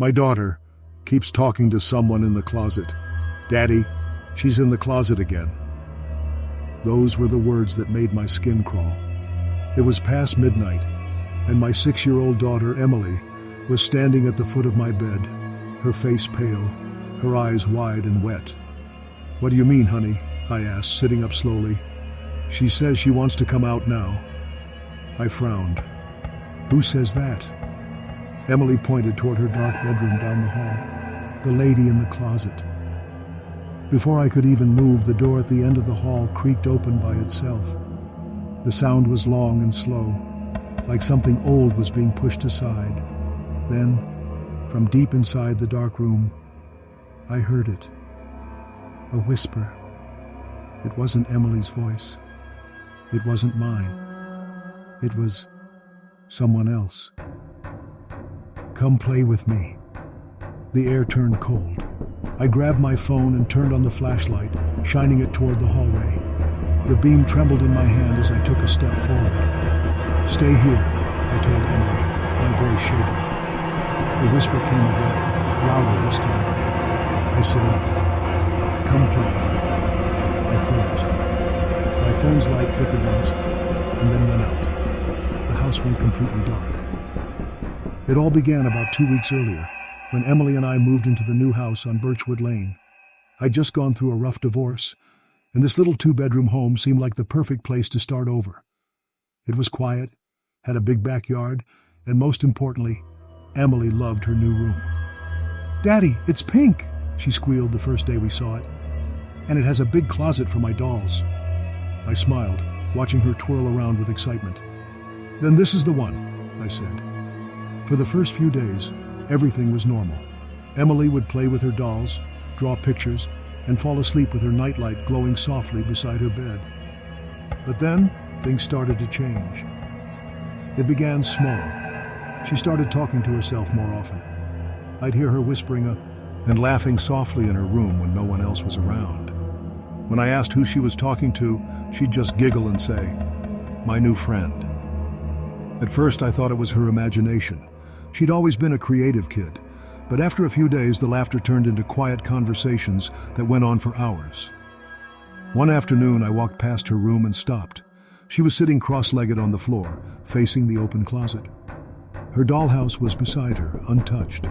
My daughter keeps talking to someone in the closet. Daddy, she's in the closet again. Those were the words that made my skin crawl. It was past midnight, and my 6-year-old daughter, Emily, was standing at the foot of my bed, her face pale, her eyes wide and wet. "What do you mean, honey?" I asked, sitting up slowly. "She says she wants to come out now." I frowned. "Who says that?" Emily pointed toward her dark bedroom down the hall. "The lady in the closet." Before I could even move, the door at the end of the hall creaked open by itself. The sound was long and slow, like something old was being pushed aside. Then, from deep inside the dark room, I heard it. A whisper. It wasn't Emily's voice. It wasn't mine. It was someone else. "Come play with me." The air turned cold. I grabbed my phone and turned on the flashlight, shining it toward the hallway. The beam trembled in my hand as I took a step forward. "Stay here," I told Emily, my voice shaking. The whisper came again, louder this time. I said, "Come play." I froze. My phone's light flickered once, and then went out. The house went completely dark. It all began about 2 weeks earlier, when Emily and I moved into the new house on Birchwood Lane. I'd just gone through a rough divorce, and this little 2-bedroom home seemed like the perfect place to start over. It was quiet, had a big backyard, and most importantly, Emily loved her new room. "Daddy, it's pink," she squealed the first day we saw it. "And it has a big closet for my dolls." I smiled, watching her twirl around with excitement. "Then this is the one," I said. For the first few days, everything was normal. Emily would play with her dolls, draw pictures, and fall asleep with her nightlight glowing softly beside her bed. But then, things started to change. It began small. She started talking to herself more often. I'd hear her whispering and laughing softly in her room when no one else was around. When I asked who she was talking to, she'd just giggle and say, "My new friend." At first, I thought it was her imagination. She'd always been a creative kid, but after a few days, the laughter turned into quiet conversations that went on for hours. One afternoon, I walked past her room and stopped. She was sitting cross-legged on the floor, facing the open closet. Her dollhouse was beside her, untouched.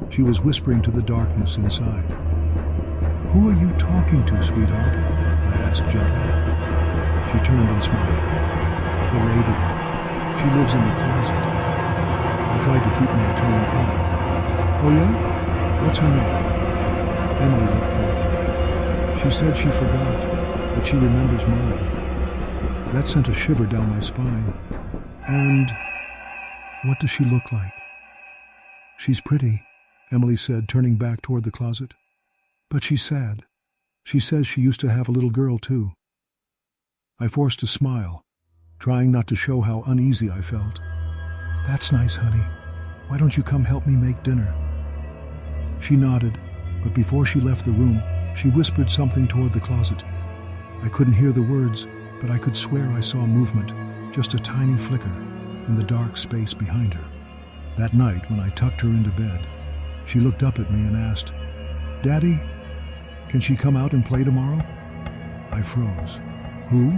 She was whispering to the darkness inside. "Who are you talking to, sweetheart?" I asked gently. She turned and smiled. "The lady. She lives in the closet." I tried to keep my tone calm. "Oh yeah? What's her name?" Emily looked thoughtful. She said she forgot, but she remembers mine. That sent a shiver down my spine. "And what does she look like?" "She's pretty," Emily said, turning back toward the closet. "But she's sad. She says she used to have a little girl, too." I forced a smile, trying not to show how uneasy I felt. "That's nice, honey. Why don't you come help me make dinner?" She nodded, but before she left the room, she whispered something toward the closet. I couldn't hear the words, but I could swear I saw movement, just a tiny flicker, in the dark space behind her. That night, when I tucked her into bed, she looked up at me and asked, "Daddy, can she come out and play tomorrow?" I froze. "Who?"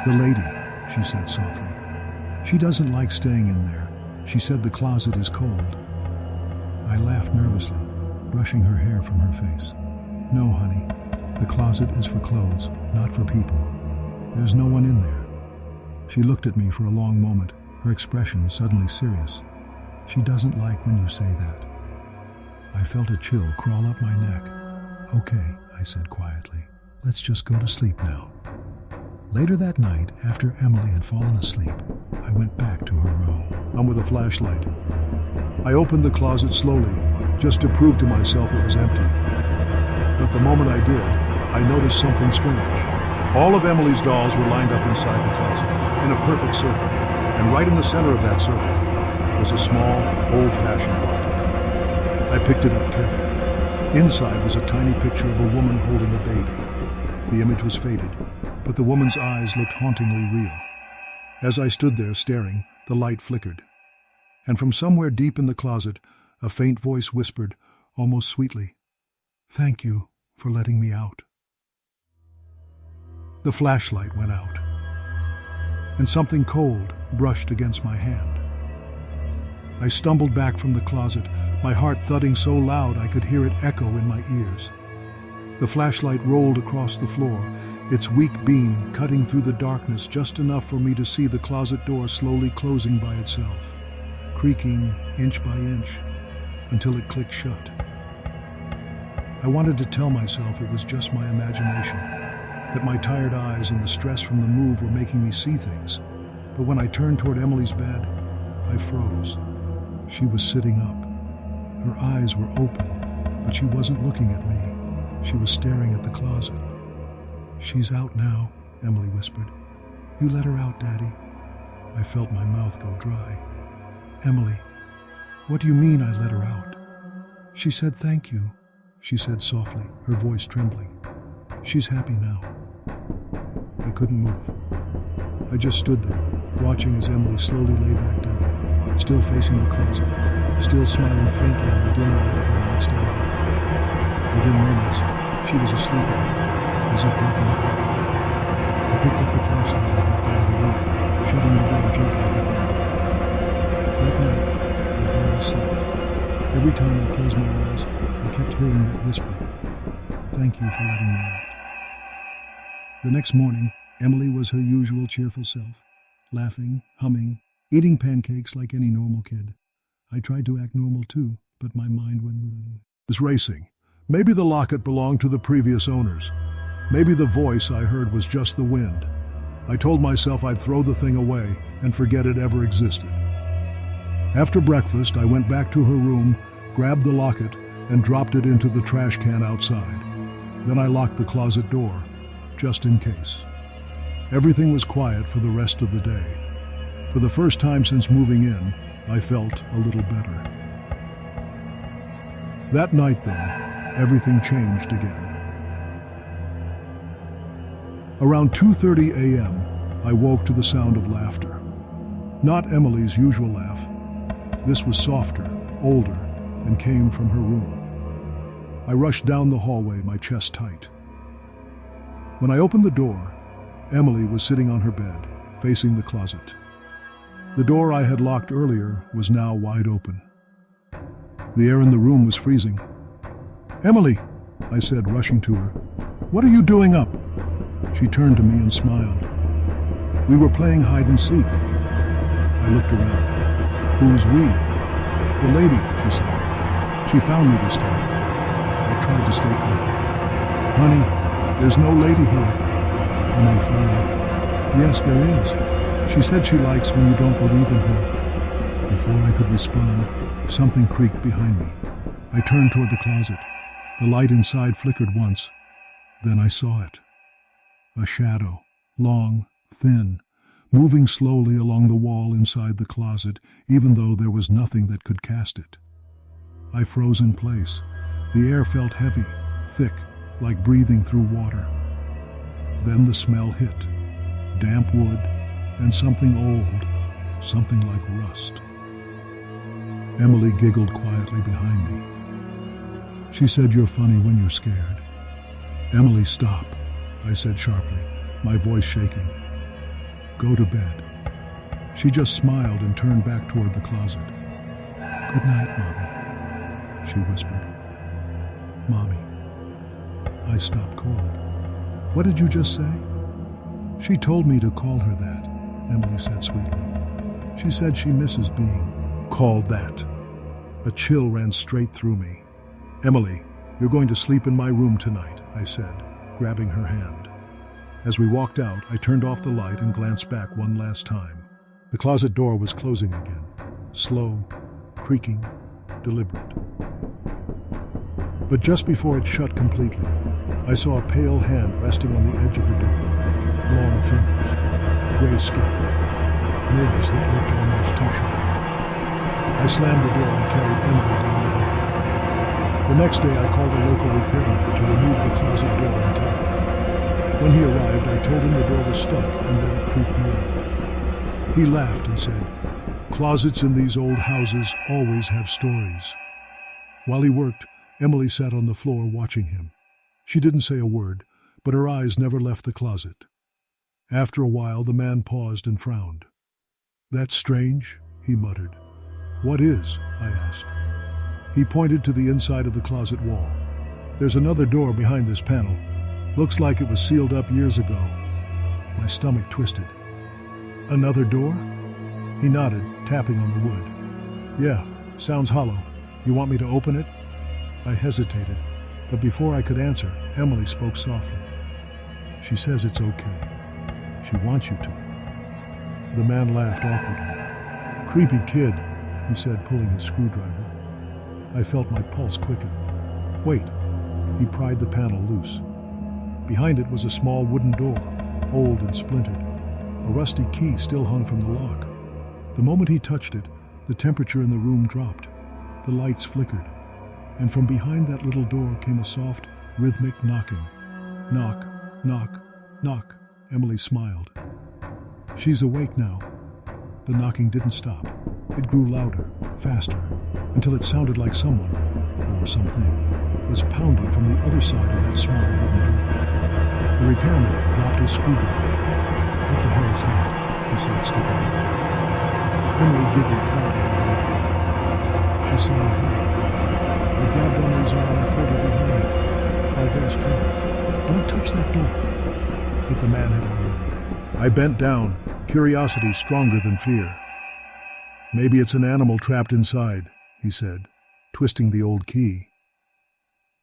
"The lady," she said softly. "She doesn't like staying in there. She said the closet is cold." I laughed nervously, brushing her hair from her face. "No, honey. The closet is for clothes, not for people. There's no one in there." She looked at me for a long moment, her expression suddenly serious. "She doesn't like when you say that." I felt a chill crawl up my neck. "Okay," I said quietly. "Let's just go to sleep now." Later that night, after Emily had fallen asleep, I went back to her room with a flashlight. I opened the closet slowly, just to prove to myself it was empty. But the moment I did, I noticed something strange. All of Emily's dolls were lined up inside the closet, in a perfect circle, and right in the center of that circle was a small, old-fashioned locket. I picked it up carefully. Inside was a tiny picture of a woman holding a baby. The image was faded, but the woman's eyes looked hauntingly real. As I stood there staring, the light flickered. And from somewhere deep in the closet, A faint voice whispered, almost sweetly, "Thank you for letting me out." The flashlight went out, and something cold brushed against my hand. I stumbled back from the closet, my heart thudding so loud I could hear it echo in my ears. The flashlight rolled across the floor, its weak beam cutting through the darkness just enough for me to see the closet door slowly closing by itself, creaking inch by inch until it clicked shut. I wanted to tell myself it was just my imagination, that my tired eyes and the stress from the move were making me see things. But when I turned toward Emily's bed, I froze. She was sitting up. Her eyes were open, but she wasn't looking at me. She was staring at the closet. "She's out now," Emily whispered. "You let her out, Daddy." I felt my mouth go dry. "Emily, what do you mean I let her out?" "She said thank you," she said softly, her voice trembling. "She's happy now." I couldn't move. I just stood there, watching as Emily slowly lay back down, still facing the closet, still smiling faintly in the dim light of her nightstand lamp. Within moments, she was asleep again, as if nothing had happened. I picked up the flashlight and backed out of the room, shutting the door gently behind me. That night, I barely slept. Every time I closed my eyes, I kept hearing that whisper, "Thank you for letting me out." The next morning, Emily was her usual cheerful self, laughing, humming, eating pancakes like any normal kid. I tried to act normal too, but my mind was racing. Maybe the locket belonged to the previous owners. Maybe the voice I heard was just the wind. I told myself I'd throw the thing away and forget it ever existed. After breakfast, I went back to her room, grabbed the locket, and dropped it into the trash can outside. Then I locked the closet door, just in case. Everything was quiet for the rest of the day. For the first time since moving in, I felt a little better. That night, though, everything changed again. Around 2:30 a.m., I woke to the sound of laughter. Not Emily's usual laugh. This was softer, older, and came from her room. I rushed down the hallway, my chest tight. When I opened the door, Emily was sitting on her bed, facing the closet. The door I had locked earlier was now wide open. The air in the room was freezing. "Emily," I said, rushing to her, "what are you doing up?" She turned to me and smiled. "We were playing hide and seek." I looked around. "Who's we?" "The lady," she said. "She found me this time." I tried to stay calm. "Honey, there's no lady here." Emily frowned. "Yes, there is. She said she likes when you don't believe in her." Before I could respond, something creaked behind me. I turned toward the closet. The light inside flickered once. Then I saw it. A shadow, long, thin, moving slowly along the wall inside the closet, even though there was nothing that could cast it. I froze in place. The air felt heavy, thick, like breathing through water. Then the smell hit. Damp wood and something old, something like rust. Emily giggled quietly behind me. She said, "You're funny when you're scared." "Emily, stop," I said sharply, my voice shaking. "Go to bed." She just smiled and turned back toward the closet. "Good night, Mommy," she whispered. "Mommy." I stopped cold. "What did you just say?" "She told me to call her that," Emily said sweetly. "She said she misses being called that." A chill ran straight through me. "Emily, you're going to sleep in my room tonight," I said, grabbing her hand. As we walked out, I turned off the light and glanced back one last time. The closet door was closing again, slow, creaking, deliberate. But just before it shut completely, I saw a pale hand resting on the edge of the door. Long fingers, gray skin, nails that looked almost too sharp. I slammed the door and carried Emily down the hall. The next day I called a local repairman to remove the closet door entirely. When he arrived, I told him the door was stuck and that it creeped me out. He laughed and said, "Closets in these old houses always have stories." While he worked, Emily sat on the floor watching him. She didn't say a word, but her eyes never left the closet. After a while, the man paused and frowned. "That's strange," he muttered. "What is?" I asked. He pointed to the inside of the closet wall. "There's another door behind this panel. Looks like it was sealed up years ago." My stomach twisted. "Another door?" He nodded, tapping on the wood. "Yeah, sounds hollow. You want me to open it?" I hesitated, but before I could answer, Emily spoke softly. "She says it's okay. She wants you to." The man laughed awkwardly. "Creepy kid," he said, pulling his screwdriver. I felt my pulse quicken. "Wait." He pried the panel loose. Behind it was a small wooden door, old and splintered. A rusty key still hung from the lock. The moment he touched it, the temperature in the room dropped. The lights flickered, and from behind that little door came a soft, rhythmic knocking. Knock, knock, knock. Emily smiled. "She's awake now." The knocking didn't stop. It grew louder, faster, until it sounded like someone, or something, was pounding from the other side of that small wooden door. The repairman dropped his screwdriver. "What the hell is that?" he said, stepping back. Emily giggled quietly behind him. She sang high. I grabbed Emily's arm and pulled her behind me. My voice trembled. "Don't touch that door." But the man had already. I bent down, curiosity stronger than fear. "Maybe it's an animal trapped inside," he said, twisting the old key.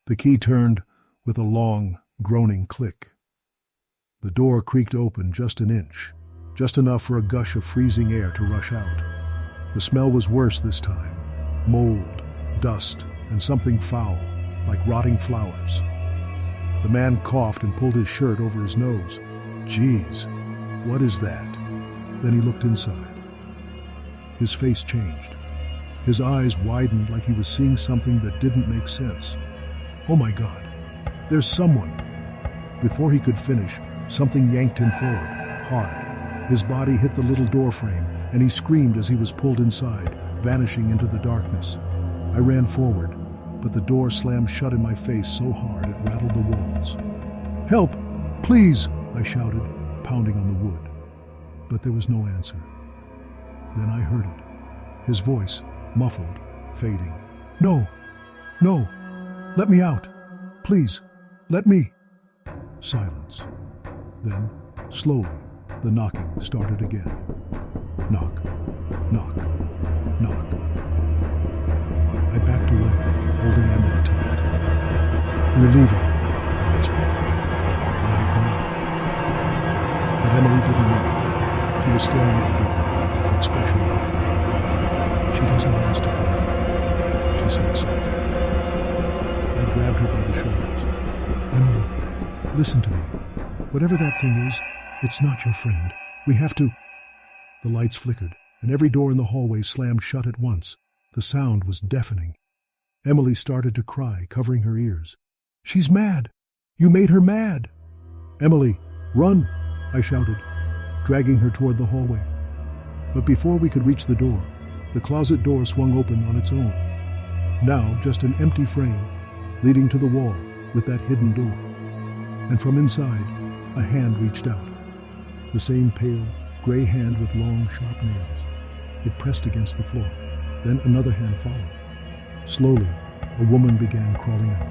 The key turned with a long, groaning click. The door creaked open just an inch, just enough for a gush of freezing air to rush out. The smell was worse this time. Mold, dust, and something foul, like rotting flowers. The man coughed and pulled his shirt over his nose. "Geez, what is that?" Then he looked inside. His face changed. His eyes widened like he was seeing something that didn't make sense. "Oh my God, there's someone!" Before he could finish, something yanked him forward, hard. His body hit the little door frame, and he screamed as he was pulled inside, vanishing into the darkness. I ran forward, but the door slammed shut in my face so hard it rattled the walls. "Help! Please!" I shouted, pounding on the wood. But there was no answer. Then I heard it. His voice, muffled, fading. "No! No! Let me out! Please! Let me!" Silence. Then, slowly, the knocking started again. Knock, knock, knock. I backed away, holding Emily tight. "We're leaving," I whispered. "Right now." But Emily didn't move. She was staring at the door, her expression blank. "She doesn't want us to go," she said softly. I grabbed her by the shoulders. "Emily, listen to me. Whatever that thing is, it's not your friend. We have to—" The lights flickered, and every door in the hallway slammed shut at once. The sound was deafening. Emily started to cry, covering her ears. "She's mad! You made her mad!" "Emily, run!" I shouted, dragging her toward the hallway. But before we could reach the door, the closet door swung open on its own. Now just an empty frame, leading to the wall with that hidden door. And from inside, a hand reached out. The same pale, gray hand with long, sharp nails. It pressed against the floor. Then another hand followed. Slowly, a woman began crawling out.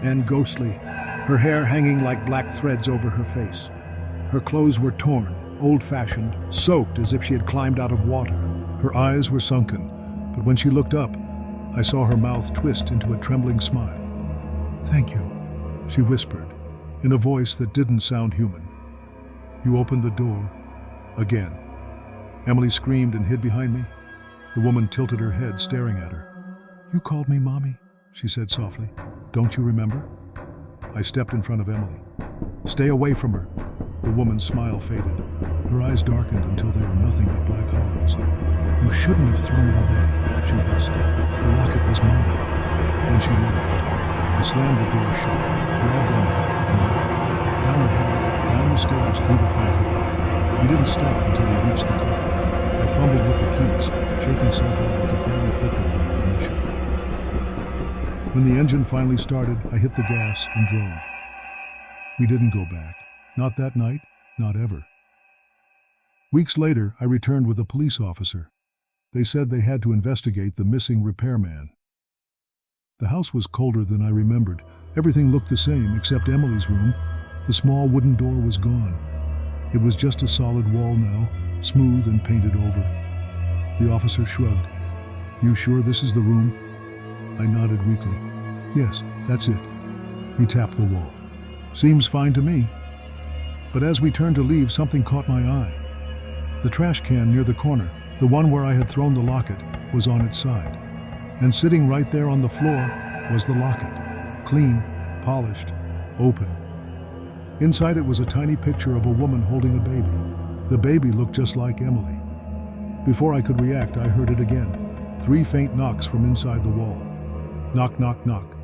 And ghostly, her hair hanging like black threads over her face. Her clothes were torn, old-fashioned, soaked as if she had climbed out of water. Her eyes were sunken, but when she looked up, I saw her mouth twist into a trembling smile. "Thank you," she whispered, in a voice that didn't sound human. "You opened the door again." Emily screamed and hid behind me. The woman tilted her head, staring at her. "You called me Mommy," she said softly. "Don't you remember?" I stepped in front of Emily. "Stay away from her." The woman's smile faded. Her eyes darkened until they were nothing but black hollows. "You shouldn't have thrown it away," she hissed. "The locket was mine." Then she lunged. I slammed the door shut, grabbed Emily, and ran. Down the hall, down the stairs, through the front door. We didn't stop until we reached the car. I fumbled with the keys, shaking so hard I could barely fit them in the ignition. When the engine finally started, I hit the gas and drove. We didn't go back. Not that night, not ever. Weeks later, I returned with a police officer. They said they had to investigate the missing repairman. The house was colder than I remembered. Everything looked the same except Emily's room. The small wooden door was gone. It was just a solid wall now, smooth and painted over. The officer shrugged. "You sure this is the room?" I nodded weakly. "Yes, that's it." He tapped the wall. "Seems fine to me." But as we turned to leave, something caught my eye. The trash can near the corner, the one where I had thrown the locket, was on its side. And sitting right there on the floor was the locket. Clean, polished, open. Inside it was a tiny picture of a woman holding a baby. The baby looked just like Emily. Before I could react, I heard it again. 3 faint knocks from inside the wall. Knock, knock, knock.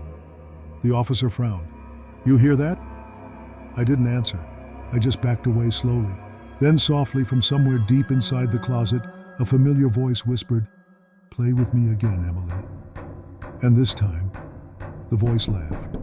The officer frowned. "You hear that?" I didn't answer. I just backed away slowly. Then softly from somewhere deep inside the closet, a familiar voice whispered, "Play with me again, Emily." And this time, the voice laughed.